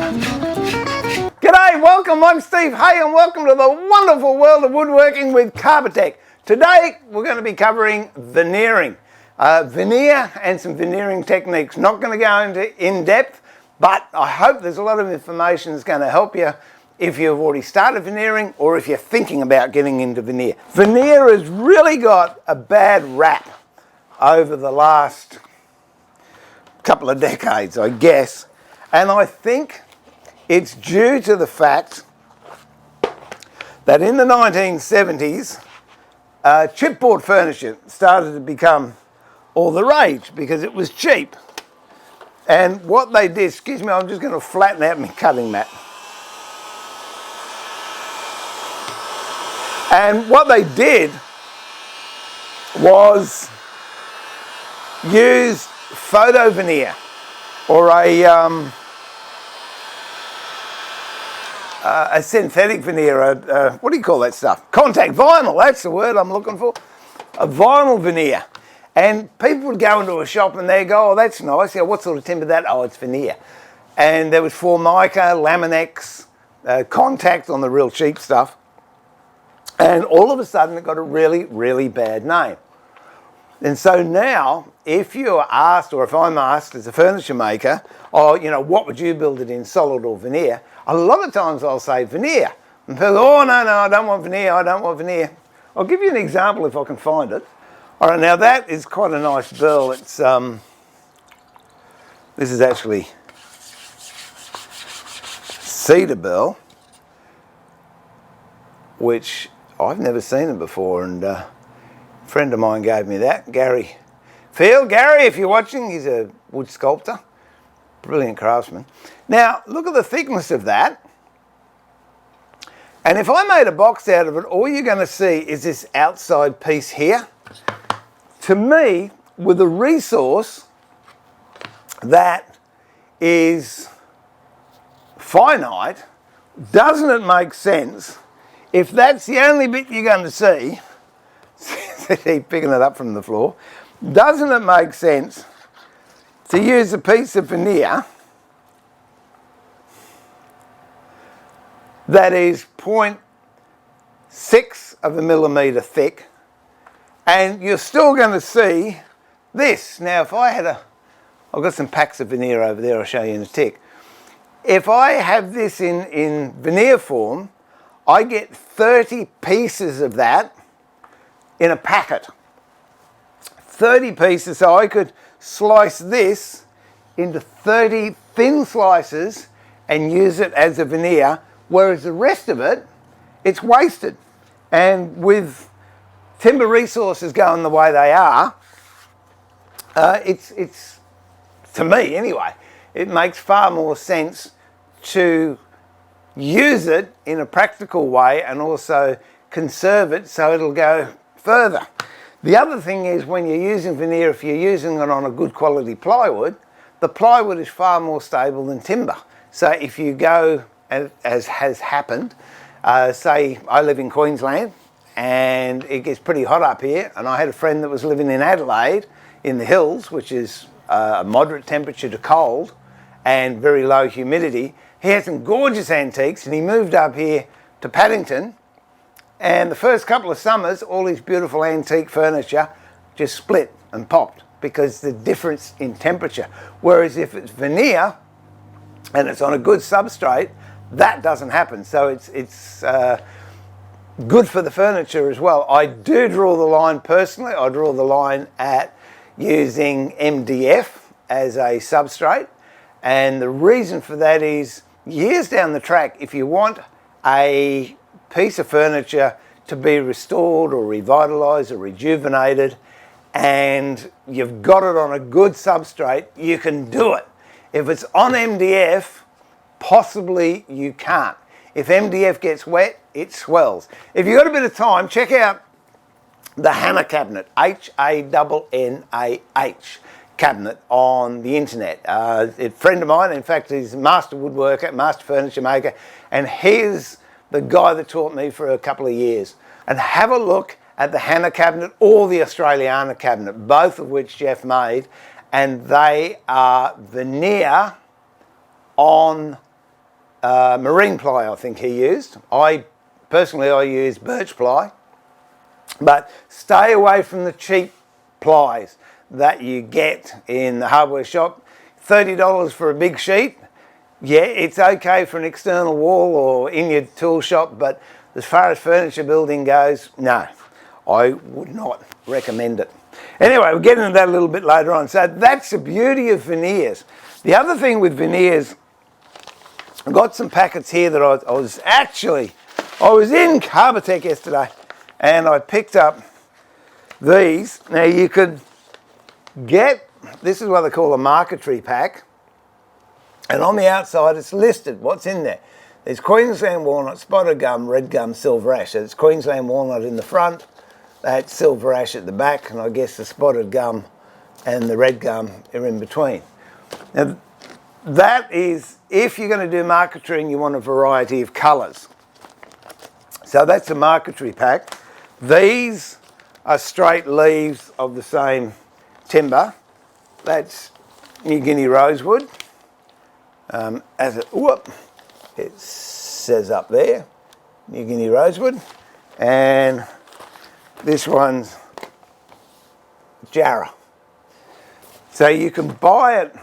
G'day, welcome, I'm Steve Hay and welcome to the wonderful world of woodworking with Carbotech. Today we're going to be covering veneering. Veneer and some veneering techniques. Not going to go into in depth, but I hope there's a lot of information that's going to help you if you've already started veneering or if you're thinking about getting into veneer. Veneer has really got a bad rap over the last couple of decades, I guess, and I think it's due to the fact that in the 1970s, chipboard furniture started to become all the rage because it was cheap. And what they did, excuse me, I'm just going to flatten out my cutting mat. And what they did was use photo veneer or a synthetic veneer, what do you call that stuff? Contact vinyl, that's the word I'm looking for. A vinyl veneer. And people would go into a shop and they'd go, oh, that's nice. Yeah, what sort of timber that? Oh, it's veneer. And there was Formica, Laminex, Contact on the real cheap stuff. And all of a sudden it got a really, really bad name. And so now, if you're asked, or if I'm asked as a furniture maker, oh, you know, what would you build it in, solid or veneer? A lot of times I'll say veneer. And people go, oh, no, I don't want veneer, I don't want veneer. I'll give you an example if I can find it. All right, now that is quite a nice burl. It's, this is actually cedar burl, which I've never seen it before, and a friend of mine gave me that, Gary Field. Gary, if you're watching, he's a wood sculptor, brilliant craftsman. Now, look at the thickness of that. And if I made a box out of it, all you're going to see is this outside piece here. To me, with a resource that is finite, doesn't it make sense if that's the only bit you're going to see? Keep picking it up from the floor. Doesn't it make sense to use a piece of veneer that is 0.6 of a millimetre thick, and you're still going to see this. Now, if I had I've got some packs of veneer over there, I'll show you in a tick. If I have this in veneer form, I get 30 pieces of that in a packet. 30 pieces, so I could slice this into 30 thin slices and use it as a veneer, whereas the rest of it, it's wasted. And with timber resources going the way they are, it's to me anyway, it makes far more sense to use it in a practical way and also conserve it so it'll go further. The other thing is, when you're using veneer, if you're using it on a good quality plywood, the plywood is far more stable than timber. So if you go, as has happened, say I live in Queensland and it gets pretty hot up here, and I had a friend that was living in Adelaide in the hills, which is a moderate temperature to cold and very low humidity. He had some gorgeous antiques and he moved up here to Paddington, and the first couple of summers all his beautiful antique furniture just split and popped because the difference in temperature. Whereas if it's veneer and it's on a good substrate, that doesn't happen. So it's good for the furniture as well. I do draw the line personally. I draw the line at using MDF as a substrate, and the reason for that is years down the track, if you want a piece of furniture to be restored or revitalised or rejuvenated and you've got it on a good substrate, you can do it. If it's on MDF, possibly you can't. If MDF gets wet, it swells. If you've got a bit of time, check out the Hanna cabinet, H-A-N-N-A-H cabinet on the internet. A friend of mine, in fact, he's a master woodworker, master furniture maker, and he's the guy that taught me for a couple of years. And have a look at the Hanna cabinet or the Australiana cabinet, both of which Jeff made, and they are veneer on marine ply, I think he used. Personally, I use birch ply. But stay away from the cheap plies that you get in the hardware shop. $30 for a big sheet. Yeah, it's okay for an external wall or in your tool shop, but as far as furniture building goes, no, I would not recommend it. Anyway, we'll get into that a little bit later on. So that's the beauty of veneers. The other thing with veneers, I've got some packets here that I was in Carbotech yesterday and I picked up these. Now you could get, this is what they call a marquetry pack, and on the outside it's listed what's in there. There's Queensland walnut, spotted gum, red gum, silver ash. So it's Queensland walnut in the front, that's silver ash at the back, and I guess the spotted gum and the red gum are in between. Now that is if you're going to do marquetry and you want a variety of colours. So that's a marquetry pack. These are straight leaves of the same timber. That's New Guinea rosewood. It says up there, New Guinea rosewood. And this one's Jarrah. So you can buy it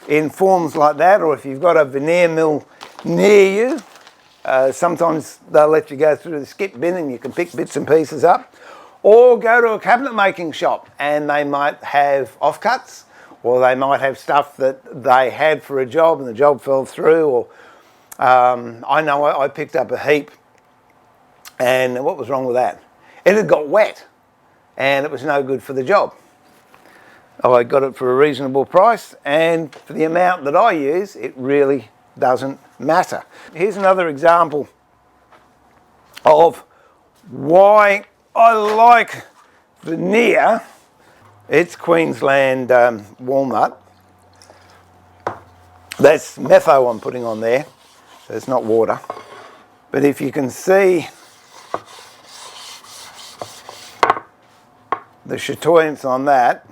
in forms like that, or if you've got a veneer mill near you, sometimes they'll let you go through the skip bin and you can pick bits and pieces up. Or go to a cabinet making shop and they might have offcuts, or they might have stuff that they had for a job and the job fell through. Or I know I picked up a heap, and what was wrong with that? It had got wet and it was no good for the job. I got it for a reasonable price, and for the amount that I use, it really doesn't matter. Here's another example of why I like veneer. It's Queensland walnut. That's metho I'm putting on there, so it's not water. But if you can see the chatoyance on that,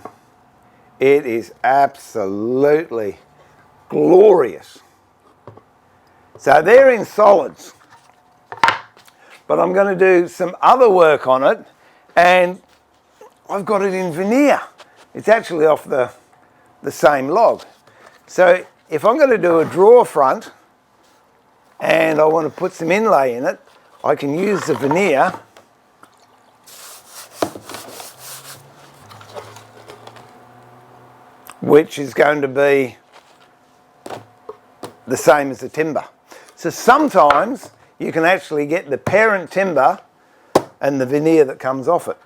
it is absolutely glorious. So they're in solids, but I'm going to do some other work on it, and I've got it in veneer. It's actually off the same log. So if I'm going to do a drawer front and I want to put some inlay in it, I can use the veneer which is going to be the same as the timber. So sometimes you can actually get the parent timber and the veneer that comes off it.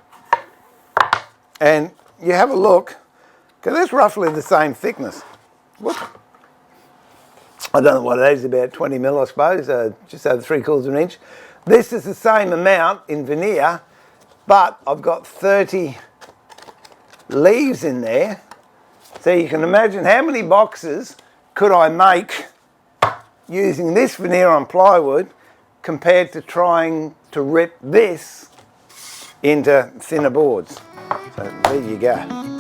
And you have a look, because it's roughly the same thickness. Whoop. I don't know what it is, about 20 mil I suppose, just over 3/4 of an inch. This is the same amount in veneer, but I've got 30 leaves in there. So you can imagine how many boxes could I make using this veneer on plywood compared to trying to rip this into thinner boards. So there you go.